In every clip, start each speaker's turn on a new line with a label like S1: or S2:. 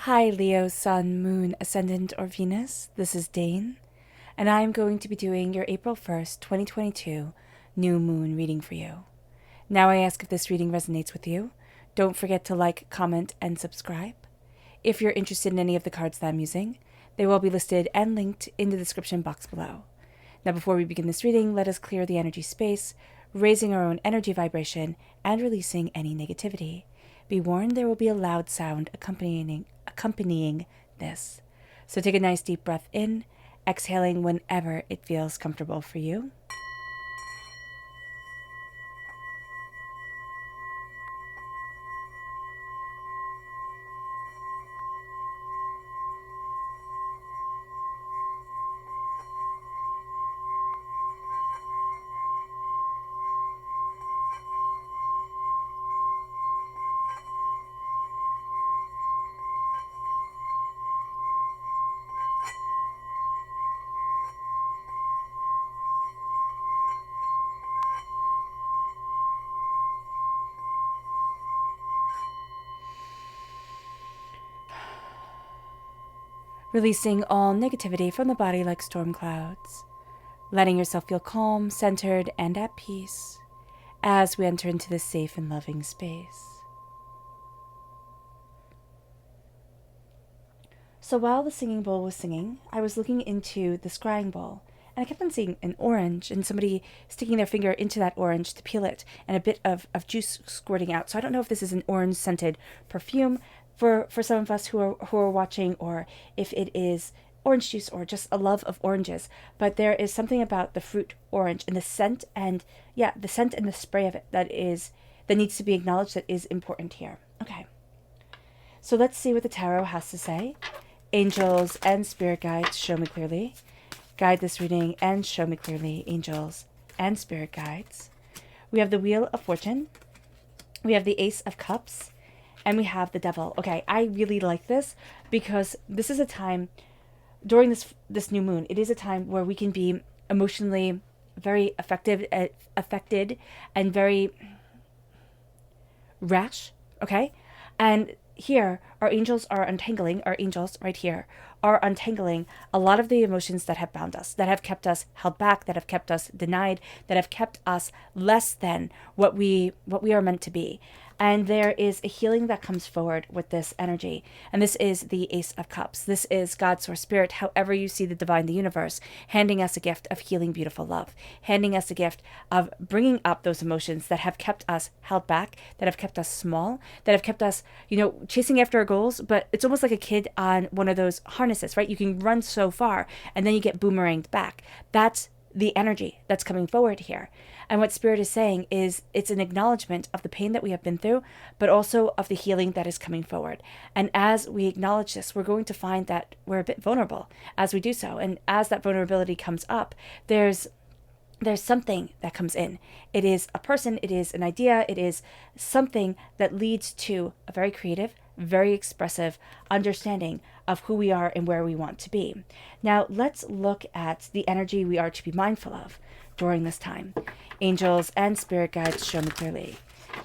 S1: Hi Leo, Sun, Moon, Ascendant, or Venus. This is Dane, and I'm going to be doing your April 1st, 2022 New Moon reading for you. Now I ask if this reading resonates with you. Don't forget to like, comment, and subscribe. If you're interested in any of the cards that I'm using, they will be listed and linked in the description box below. Now before we begin this reading, let us clear the energy space, raising our own energy vibration and releasing any negativity. Be warned, there will be a loud sound accompanying this. So take a nice deep breath in, exhaling whenever it feels comfortable for you. Releasing all negativity from the body like storm clouds. Letting yourself feel calm, centered, and at peace as we enter into this safe and loving space. So while the singing bowl was singing, I was looking into the scrying bowl, and I kept on seeing an orange and somebody sticking their finger into that orange to peel it and a bit of juice squirting out. So I don't know if this is an orange scented perfume for some of us who are watching, or if it is orange juice or just a love of oranges. But there is something about the fruit orange and the scent and the spray of it that needs to be acknowledged, that is important here. Okay. So let's see what the tarot has to say. Angels and spirit guides, show me clearly. Guide this reading and show me clearly, angels and spirit guides. We have the Wheel of Fortune. We have the Ace of Cups. And we have the Devil. Okay, I really like this because this is a time, during this new moon, it is a time where we can be emotionally very affected and very rash, okay? And here, our angels right here, are untangling a lot of the emotions that have bound us, that have kept us held back, that have kept us denied, that have kept us less than what we are meant to be. And there is a healing that comes forward with this energy. And this is the Ace of Cups. This is God, Source, Spirit, however you see the divine, the universe, handing us a gift of healing, beautiful love, handing us a gift of bringing up those emotions that have kept us held back, that have kept us small, that have kept us, chasing after our goals. But it's almost like a kid on one of those harnesses, right? You can run so far and then you get boomeranged back. That's the energy that's coming forward here. And what Spirit is saying is it's an acknowledgement of the pain that we have been through, but also of the healing that is coming forward. And as we acknowledge this, we're going to find that we're a bit vulnerable as we do so. And as that vulnerability comes up, there's something that comes in. It is a person, it is an idea, it is something that leads to a very creative, very expressive understanding of who we are and where we want to be. Now, let's look at the energy we are to be mindful of during this time. Angels and spirit guides, show me clearly.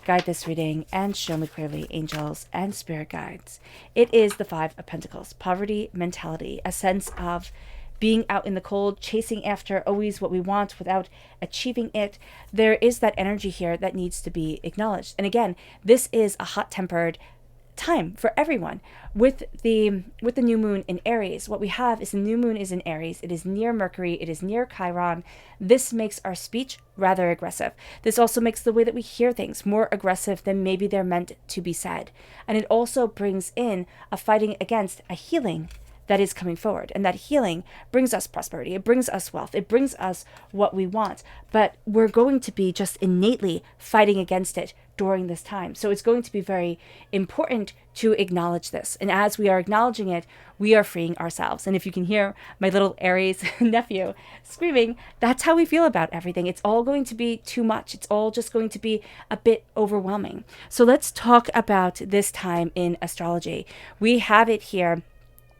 S1: Guide this reading and show me clearly, angels and spirit guides. It is the Five of Pentacles, poverty mentality, a sense of being out in the cold, chasing after always what we want without achieving it. There is that energy here that needs to be acknowledged. And again, this is a hot-tempered time for everyone. With the new moon in Aries, what we have is the new moon is in Aries. It is near Mercury. It is near Chiron. This makes our speech rather aggressive. This also makes the way that we hear things more aggressive than maybe they're meant to be said. And it also brings in a fighting against a healing that is coming forward. And that healing brings us prosperity. It brings us wealth. It brings us what we want. But we're going to be just innately fighting against it during this time. So it's going to be very important to acknowledge this. And as we are acknowledging it, we are freeing ourselves. And if you can hear my little Aries nephew screaming, that's how we feel about everything. It's all going to be too much. It's all just going to be a bit overwhelming. So let's talk about this time in astrology. We have it here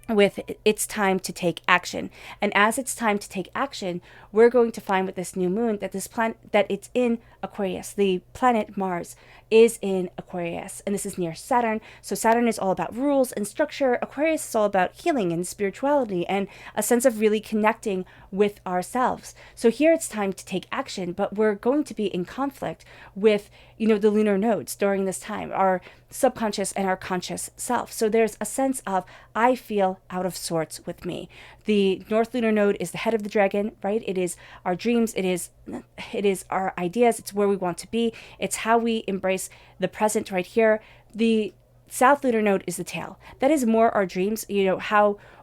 S1: with it's time to take action. And as it's time to take action, we're going to find with this new moon that this planet, that it's in Aquarius. The planet Mars is in Aquarius, and this is near Saturn. So Saturn is all about rules and structure. Aquarius is all about healing and spirituality and a sense of really connecting with ourselves. So here it's time to take action, but we're going to be in conflict with, the lunar nodes during this time, our subconscious and our conscious self. So there's a sense of, I feel out of sorts with me. The North Lunar Node is the head of the dragon, right? It is our dreams. It is our ideas. It's where we want to be. It's how we embrace the present right here. The South Lunar Node is the tail. That is more our dreams,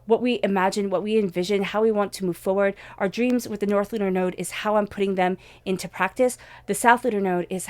S1: what we imagine, what we envision, how we want to move forward. Our dreams with the North Lunar Node is how I'm putting them into practice. The South Lunar Node is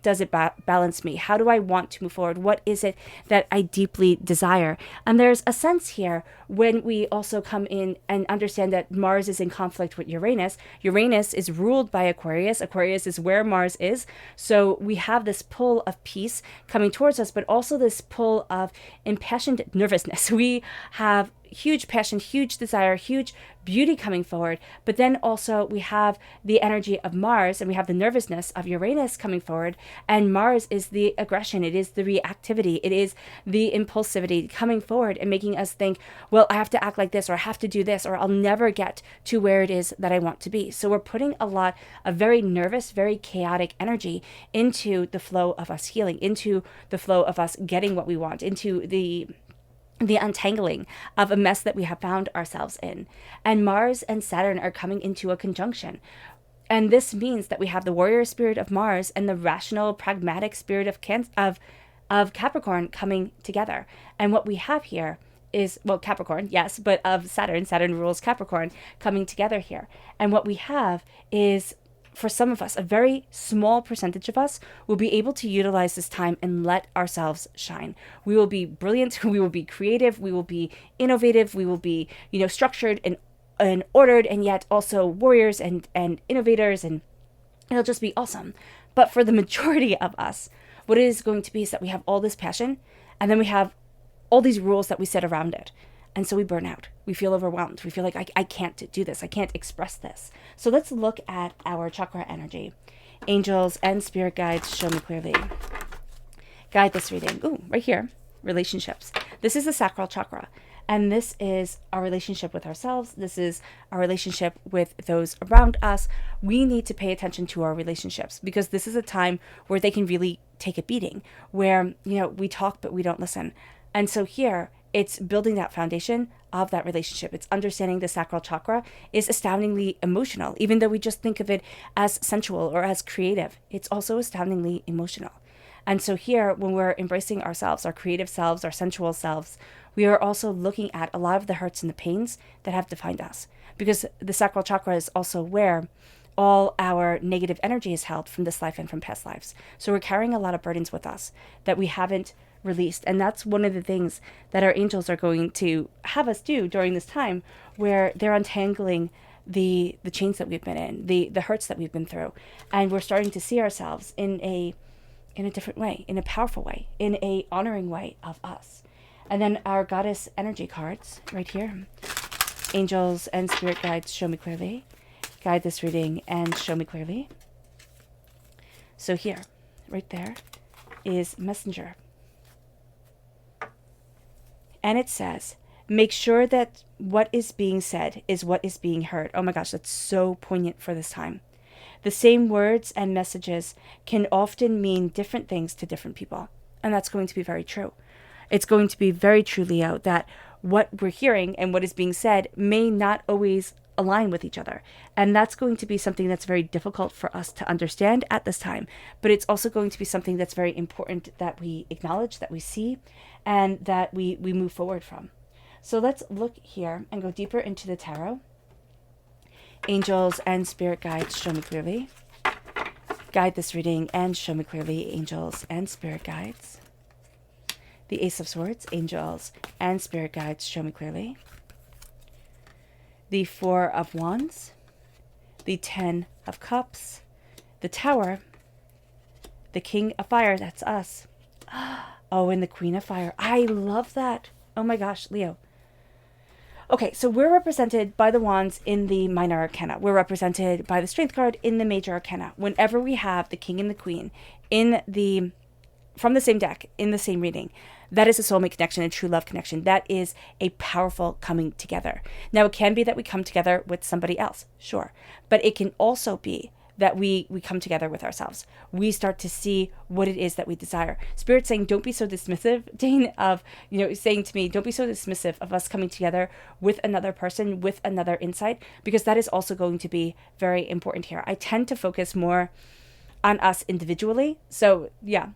S1: does it balance me? How do I want to move forward? What is it that I deeply desire? And there's a sense here when we also come in and understand that Mars is in conflict with Uranus. Uranus is ruled by Aquarius. Aquarius is where Mars is. So we have this pull of peace coming towards us, but also this pull of impassioned nervousness. We have huge passion, huge desire, huge beauty coming forward. But then also we have the energy of Mars and we have the nervousness of Uranus coming forward. And Mars is the aggression. It is the reactivity. It is the impulsivity coming forward and making us think, well, I have to act like this, or I have to do this, or I'll never get to where it is that I want to be. So we're putting a lot of very nervous, very chaotic energy into the flow of us healing, into the flow of us getting what we want, into the untangling of a mess that we have found ourselves in. And Mars and Saturn are coming into a conjunction. And this means that we have the warrior spirit of Mars and the rational, pragmatic spirit of Capricorn coming together. And what we have here is, well, Capricorn, yes, but of Saturn. Saturn rules Capricorn coming together here. And what we have is, for some of us, a very small percentage of us will be able to utilize this time and let ourselves shine. We will be brilliant. We will be creative. We will be innovative. We will be, structured and ordered, and yet also warriors and innovators, and it'll just be awesome. But for the majority of us, what it is going to be is that we have all this passion, and then we have all these rules that we set around it. And so we burn out. We feel overwhelmed. We feel like I can't do this. I can't express this. So let's look at our chakra energy. Angels and spirit guides, show me clearly. Guide this reading. Ooh, right here. Relationships. This is the sacral chakra. And this is our relationship with ourselves. This is our relationship with those around us. We need to pay attention to our relationships because this is a time where they can really take a beating, where, we talk, but we don't listen. And so here, it's building that foundation of that relationship. It's understanding the sacral chakra is astoundingly emotional. Even though we just think of it as sensual or as creative, it's also astoundingly emotional. And so here, when we're embracing ourselves, our creative selves, our sensual selves, we are also looking at a lot of the hurts and the pains that have defined us. Because the sacral chakra is also where all our negative energy is held from this life and from past lives. So we're carrying a lot of burdens with us that we haven't released. And that's one of the things that our angels are going to have us do during this time, where they're untangling the chains that we've been in, the hurts that we've been through. And we're starting to see ourselves in a different way, in a powerful way, in a honoring way of us. And then our goddess energy cards right here. Angels and spirit guides, show me clearly. Guide this reading and show me clearly. So here, right there, is messenger. And it says, make sure that what is being said is what is being heard. Oh my gosh, that's so poignant for this time. The same words and messages can often mean different things to different people. And that's going to be very true. It's going to be very true, Leo, that what we're hearing and what is being said may not always align with each other. And that's going to be something that's very difficult for us to understand at this time. But it's also going to be something that's very important that we acknowledge, that we see, and that we move forward from. So let's look here and go deeper into the tarot. Angels and spirit guides, show me clearly. Guide this reading and show me clearly, angels and spirit guides. The Ace of Swords, angels and spirit guides, show me clearly. The Four of Wands, the Ten of Cups, the Tower, the King of Fire, that's us. Oh, and the Queen of Fire. I love that. Oh my gosh, Leo. Okay, so we're represented by the wands in the minor arcana. We're represented by the strength card in the major arcana. Whenever we have the king and the queen in the from the same deck in the same reading, that is a soulmate connection, a true love connection. That is a powerful coming together. Now, it can be that we come together with somebody else, sure, but it can also be that we come together with ourselves. We start to see what it is that we desire. Spirit saying, don't be so dismissive, Dane, of, saying to me, don't be so dismissive of us coming together with another person, with another insight, because that is also going to be very important here. I tend to focus more on us individually. So yeah.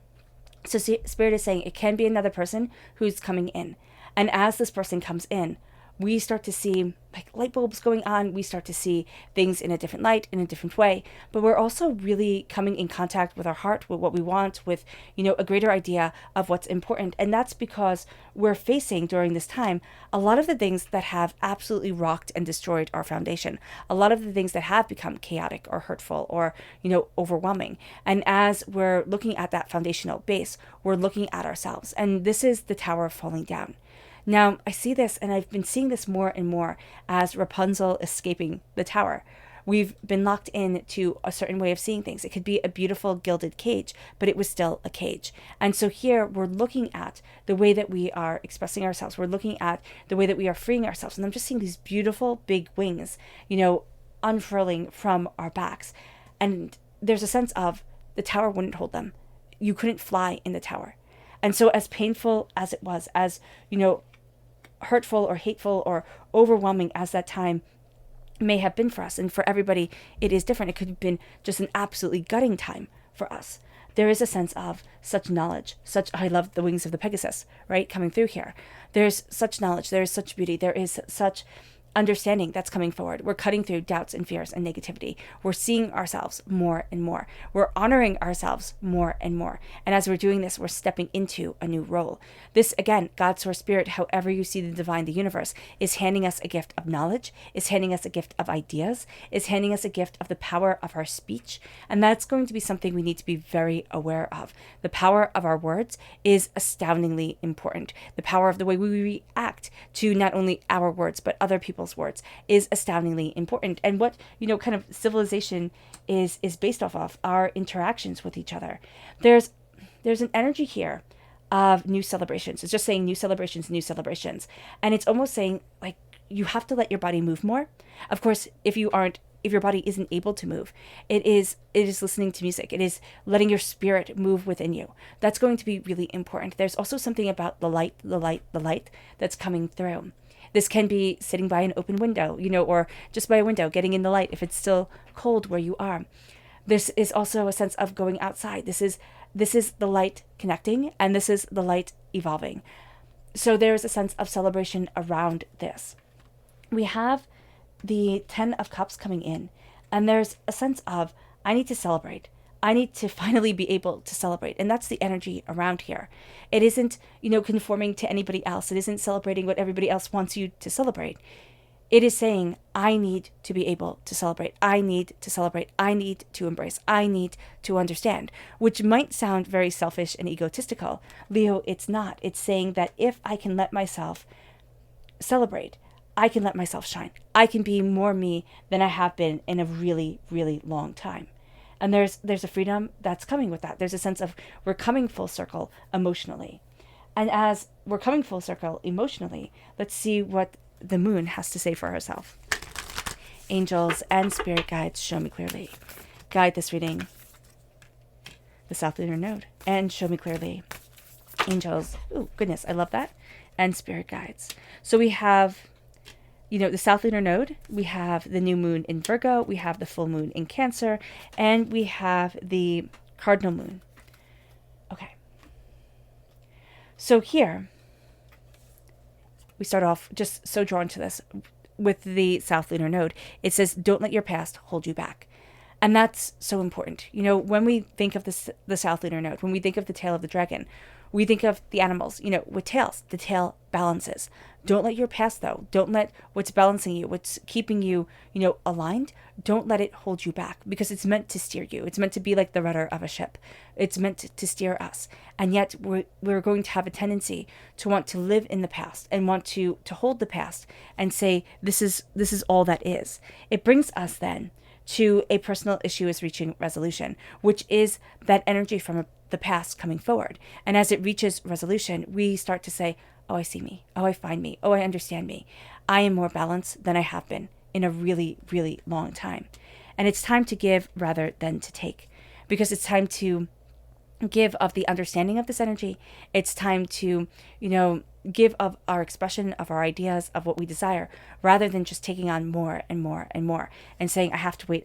S1: So Spirit is saying it can be another person who's coming in. And as this person comes in, we start to see like light bulbs going on. We start to see things in a different light, in a different way. But we're also really coming in contact with our heart, with what we want, with, a greater idea of what's important. And that's because we're facing during this time a lot of the things that have absolutely rocked and destroyed our foundation. A lot of the things that have become chaotic or hurtful or, overwhelming. And as we're looking at that foundational base, we're looking at ourselves. And this is the tower falling down. Now, I see this, and I've been seeing this more and more as Rapunzel escaping the tower. We've been locked into a certain way of seeing things. It could be a beautiful gilded cage, but it was still a cage. And so here we're looking at the way that we are expressing ourselves. We're looking at the way that we are freeing ourselves. And I'm just seeing these beautiful big wings, unfurling from our backs. And there's a sense of the tower wouldn't hold them. You couldn't fly in the tower. And so as painful as it was, as, hurtful or hateful or overwhelming as that time may have been for us, and for everybody it is different. It could have been just an absolutely gutting time for us. There is a sense of such knowledge, I love the wings of the Pegasus, right, coming through here. There's such knowledge, there is such beauty, there is such understanding that's coming forward. We're cutting through doubts and fears and negativity. We're seeing ourselves more and more. We're honoring ourselves more and more. And as we're doing this, we're stepping into a new role. This, again, God, Source, Spirit, however you see the divine, the universe, is handing us a gift of knowledge, is handing us a gift of ideas, is handing us a gift of the power of our speech. And that's going to be something we need to be very aware of. The power of our words is astoundingly important. The power of the way we react to not only our words, but other people's words is astoundingly important. And what, kind of civilization is based off of our interactions with each other. There's an energy here of new celebrations. It's just saying new celebrations. And it's almost saying like you have to let your body move more. Of course, if your body isn't able to move, it is listening to music. It is letting your spirit move within you. That's going to be really important. There's also something about the light that's coming through. This can be sitting by an open window, or just by a window, getting in the light if it's still cold where you are. This is also a sense of going outside. This is the light connecting, and this is the light evolving. So there is a sense of celebration around this. We have the 10 of Cups coming in, and there's a sense of, I need to celebrate. I need to finally be able to celebrate. And that's the energy around here. It isn't, conforming to anybody else. It isn't celebrating what everybody else wants you to celebrate. It is saying, I need to be able to celebrate. I need to celebrate. I need to embrace. I need to understand, which might sound very selfish and egotistical. Leo, it's not. It's saying that if I can let myself celebrate, I can let myself shine. I can be more me than I have been in a really, really long time. And there's a freedom that's coming with that. There's a sense of we're coming full circle emotionally. And as we're coming full circle emotionally, let's see what the moon has to say for herself. Angels and spirit guides, show me clearly. Guide this reading. The South Lunar Node. And show me clearly. Angels. Ooh, goodness, I love that. And spirit guides. So we have, the South Lunar Node, we have the new moon in Virgo, we have the full moon in Cancer, and we have the cardinal moon. Okay. So here, we start off just so drawn to this with the South Lunar Node. It says, don't let your past hold you back. And that's so important. When we think of the South Lunar Node, when we think of the tail of the dragon, We think of the animals, with tails. The tail balances. Don't let your past, though. Don't let what's balancing you, what's keeping you, aligned. Don't let it hold you back, because it's meant to steer you. It's meant to be like the rudder of a ship. It's meant to steer us. And yet we're going to have a tendency to want to live in the past and want to hold the past and say, this is all that is. It brings us then to a personal issue is reaching resolution, which is that energy from the past coming forward. And as it reaches resolution, we start to say, oh, I see me. Oh, I find me. Oh, I understand me. I am more balanced than I have been in a really, really long time. And it's time to give rather than to take, because it's time to give of the understanding of this energy. It's time to, give of our expression of our ideas of what we desire, rather than just taking on more and more and more and saying, I have to wait.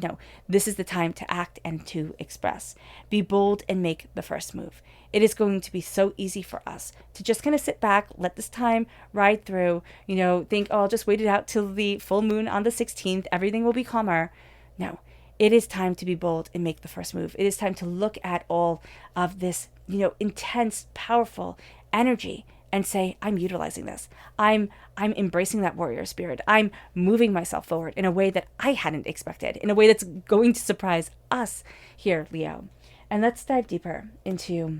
S1: No, this is the time to act and to express. Be bold and make the first move. It is going to be so easy for us to just kind of sit back, let this time ride through, think, oh, I'll just wait it out till the full moon on the 16th. Everything will be calmer. No, it is time to be bold and make the first move. It is time to look at all of this, intense, powerful energy and say, I'm utilizing this. I'm embracing that warrior spirit. I'm moving myself forward in a way that I hadn't expected, in a way that's going to surprise us here, Leo. And let's dive deeper into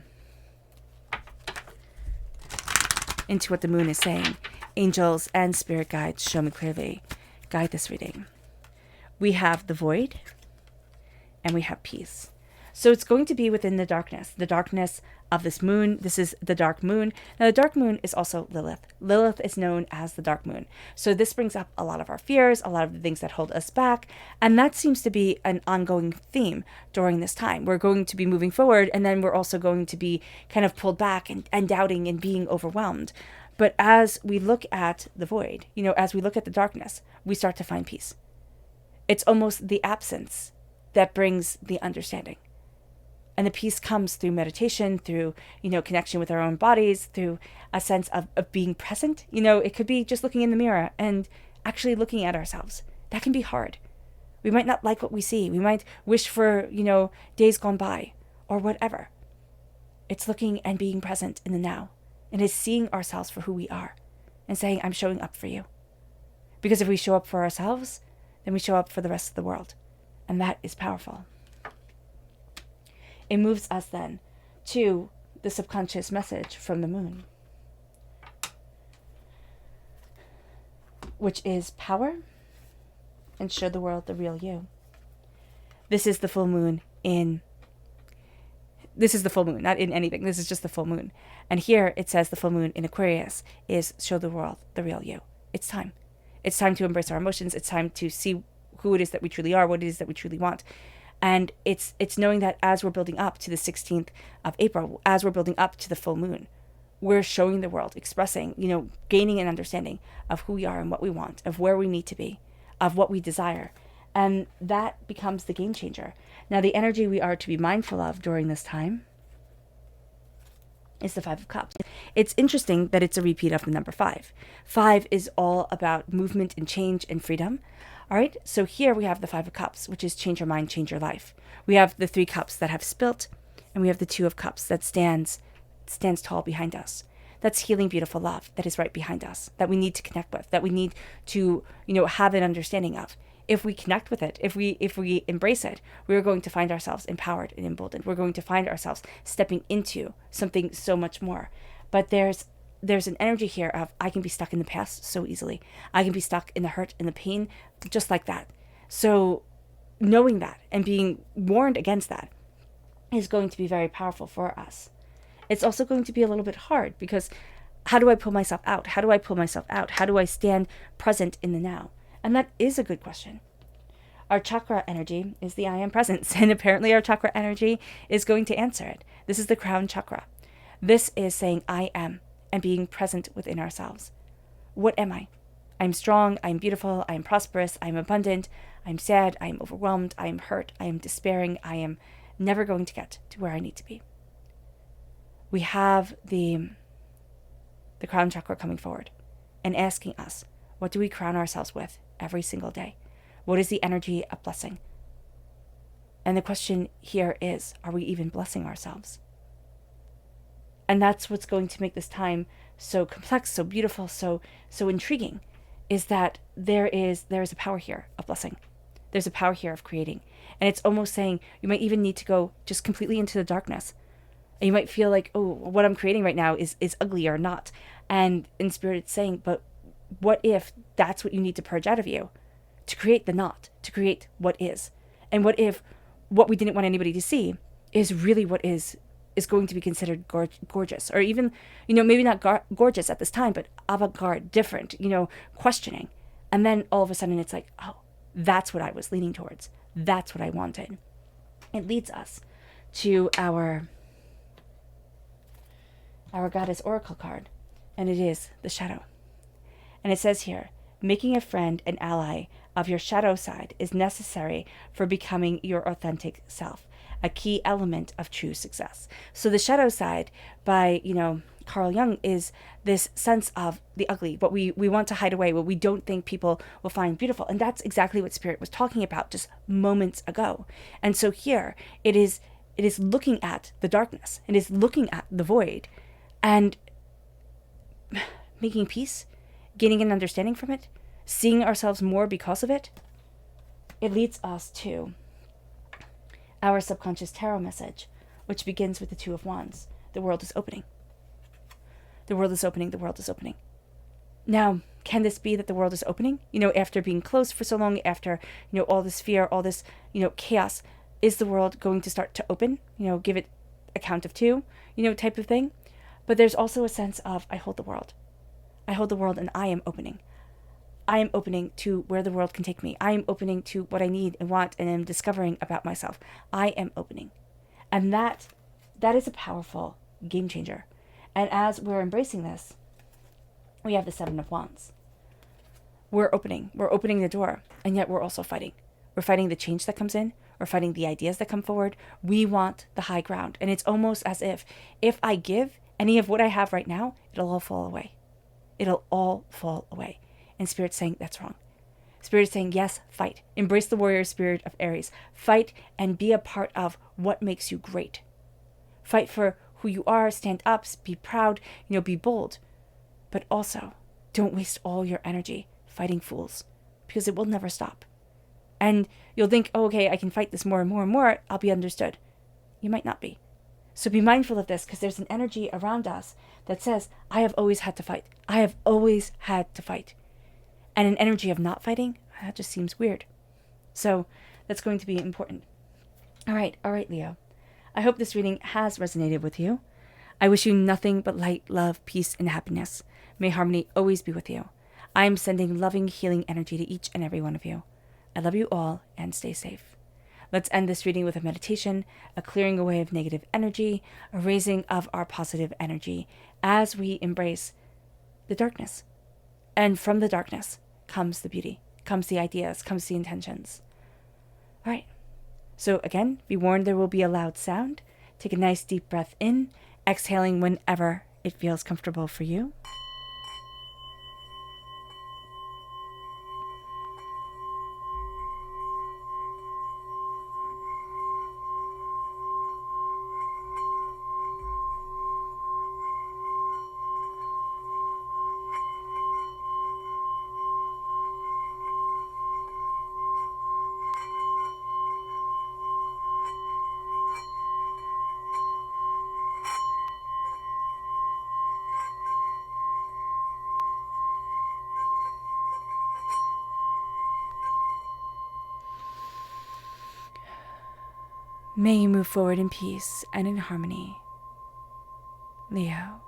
S1: what the moon is saying. Angels and spirit guides, show me clearly. Guide this reading. We have the void and we have peace. So it's going to be within the darkness of this moon. This is the dark moon. Now, the dark moon is also Lilith. Lilith is known as the dark moon. So this brings up a lot of our fears, a lot of the things that hold us back. And that seems to be an ongoing theme during this time. We're going to be moving forward, and then we're also going to be kind of pulled back and doubting and being overwhelmed. But as we look at the void, as we look at the darkness, we start to find peace. It's almost the absence that brings the understanding. And the peace comes through meditation, through, connection with our own bodies, through a sense of being present. It could be just looking in the mirror and actually looking at ourselves. That can be hard. We might not like what we see. We might wish for, days gone by or whatever. It's looking and being present in the now. And it's seeing ourselves for who we are and saying, I'm showing up for you. Because if we show up for ourselves, then we show up for the rest of the world. And that is powerful. It moves us then to the subconscious message from the moon, which is power and show the world the real you. This is the full moon not in anything. This is just the full moon. And here it says the full moon in Aquarius is show the world the real you. It's time. It's time to embrace our emotions. It's time to see who it is that we truly are, what it is that we truly want. And it's knowing that as we're building up to the 16th of April, as we're building up to the full moon, we're showing the world, expressing, gaining an understanding of who we are and what we want, of where we need to be, of what we desire. And that becomes the game changer. Now, the energy we are to be mindful of during this time is the Five of Cups. It's interesting that it's a repeat of the number 5. 5 is all about movement and change and freedom. All right, so here we have the 5 of Cups, which is change your mind, change your life. We have the 3 cups that have spilt, and we have the 2 of Cups that stands tall behind us. That's healing, beautiful love that is right behind us, that we need to connect with, that we need to, have an understanding of. If we connect with it, if we embrace it, we're going to find ourselves empowered and emboldened. We're going to find ourselves stepping into something so much more. But there's an energy here of I can be stuck in the past so easily. I can be stuck in the hurt and the pain just like that. So knowing that and being warned against that is going to be very powerful for us. It's also going to be a little bit hard because how do I pull myself out? How do I pull myself out? How do I stand present in the now? And that is a good question. Our chakra energy is the I am presence, and apparently our chakra energy is going to answer it. This is the crown chakra. This is saying I am and being present within ourselves. What am I? I'm strong, I'm beautiful, I'm prosperous, I'm abundant, I'm sad, I'm overwhelmed, I'm hurt, I am despairing, I am never going to get to where I need to be. We have the crown chakra coming forward and asking us, what do we crown ourselves with every single day? What is the energy of blessing? And the question here is, are we even blessing ourselves? And that's what's going to make this time so complex, so beautiful, so intriguing, is that there is a power here of blessing. There's a power here of creating. And it's almost saying you might even need to go just completely into the darkness. And you might feel like, oh, what I'm creating right now is ugly or not. And in spirit it's saying, but what if that's what you need to purge out of you to create the not, to create what is? And what if what we didn't want anybody to see is really what is going to be considered gorgeous, or even, maybe not gorgeous at this time, but avant-garde, different, questioning. And then all of a sudden it's like, oh, that's what I was leaning towards. That's what I wanted. It leads us to our goddess oracle card, and it is the shadow. And it says here, making a friend and ally of your shadow side is necessary for becoming your authentic self, a key element of true success. So the shadow side by, Carl Jung, is this sense of the ugly, what we want to hide away, what we don't think people will find beautiful. And that's exactly what Spirit was talking about just moments ago. And so here it is looking at the darkness. It is looking at the void and making peace, gaining an understanding from it, seeing ourselves more because of it. It leads us to our subconscious tarot message, which begins with the Two of Wands. The world is opening. The world is opening. The world is opening. Now, can this be that the world is opening? After being closed for so long, after, all this fear, all this, chaos, is the world going to start to open? Give it a count of two, type of thing. But there's also a sense of, I hold the world. I hold the world and I am opening. I am opening to where the world can take me. I am opening to what I need and want and am discovering about myself. I am opening. And that is a powerful game changer. And as we're embracing this, we have the Seven of Wands. We're opening the door, and yet we're also fighting. We're fighting the change that comes in. We're fighting the ideas that come forward. We want the high ground. And it's almost as if I give any of what I have right now, it'll all fall away. It'll all fall away. And Spirit's saying that's wrong. Spirit is saying, yes, fight. Embrace the warrior spirit of Aries. Fight and be a part of what makes you great. Fight for who you are, stand up, be proud, be bold. But also, don't waste all your energy fighting fools, because it will never stop. And you'll think, oh, okay, I can fight this more and more and more, I'll be understood. You might not be. So be mindful of this, because there's an energy around us that says, I have always had to fight. I have always had to fight. And an energy of not fighting, that just seems weird. So that's going to be important. All right, Leo. I hope this reading has resonated with you. I wish you nothing but light, love, peace, and happiness. May harmony always be with you. I am sending loving, healing energy to each and every one of you. I love you all, and stay safe. Let's end this reading with a meditation, a clearing away of negative energy, a raising of our positive energy as we embrace the darkness. And from the darkness comes the beauty, comes the ideas, comes the intentions. All right. So again, be warned there will be a loud sound. Take a nice deep breath in, exhaling whenever it feels comfortable for you. May you move forward in peace and in harmony, Leo.